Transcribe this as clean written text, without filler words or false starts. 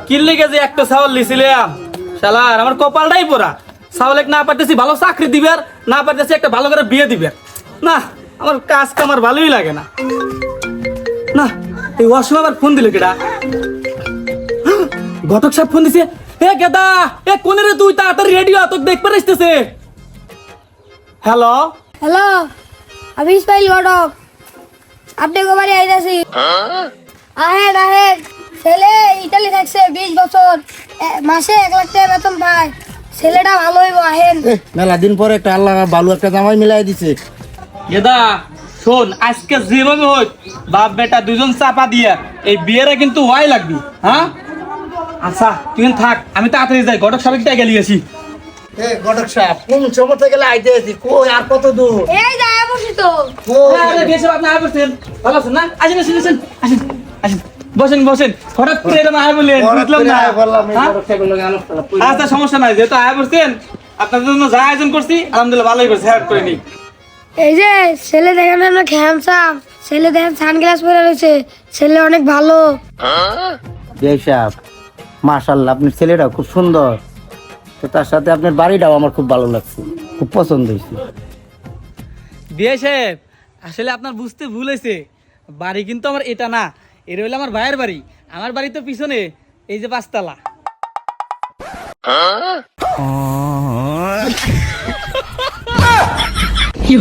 কিল্লি গেছে একটা ছাগল লিছিলাম শালার আমার কপালটাই পোড়া। ছাগল না পারতেছি ভালো চাকরি দিবে আর না পারতেছি একটা ভালো করে বিয়ে দিবে না। আমার কাজ আমার ভালোই লাগে না। না এই অসময় আবার ফোন দিল কেডা? ঘটক সাহেব ফোন দিছে। এ গেদা এ কোনে রে তুই? তাড়াতাড়ি রেডি হ, তোকে দেখতে আসতেছে। হ্যালো হ্যালো, আমি ইসমাইল ঘটক, আপনি গোবারে আইতাছি। আহেন আহেন, ছেলে ইতালি থাকছে 20 বছর, মাসে 1 লাখ টাকা বেতন পায়। ছেলেটা ভালো হইব, আহেন। মেলা দিন পরে একটা আল্লাহ ভালো একটা জামাই মিলাই দিছে। গেদা শোন, আজকে যেভাবে হোক বাপ বেটা দুজন চাপা দিয়া এই বিয়েরা কিন্তু ওয়াই লাগবি। হ্যাঁ আচ্ছা তুই থাক, আমি তাড়াতাড়ি যাই, ঘটক সাহেবটা গেলি আসি। এ ঘটক সাহেব কোন সময় থেকে আইতে আছি, কই আর কত দূর? এই যায় বসি তো। আরে বেশ আপনি আয় বসেন, ভালো আছেন না? আসেন আসেন আসেন আসেন আসেন, বসেন বসেন। হঠাৎ করে এরকম আয় বললেন, বুঝলাম না। হ্যাঁ? আচ্ছা সমস্যা নাই, যেহেতু আয় বসছেন আপনাদের জন্য যা আয়োজন করছি আলহামদুলিল্লাহ ভালোই করছি, হ্যাঁ করে নিই। এই যে ছেলে দেখেন না হ্যান্ডসাম, ছেলে দেখেন সানগ্লাস পরে রয়েছে, ছেলে অনেক ভালো। বিআই সাহেব মাশাআল্লাহ, আপনার ছেলেটা খুব সুন্দর, তো তার সাথে আপনার বাড়িটাও আমার খুব ভালো লাগছে, খুব পছন্দ হয়েছে। বিয়ে সাহেব আসলে আপনার বুঝতে ভুল হয়েছে, বাড়ি কিন্তু আমার এটা না, এটা হলো আমার ভাইয়ের বাড়ি। আমার বাড়ি তো পিছনে, এই যে 5 তলা। কি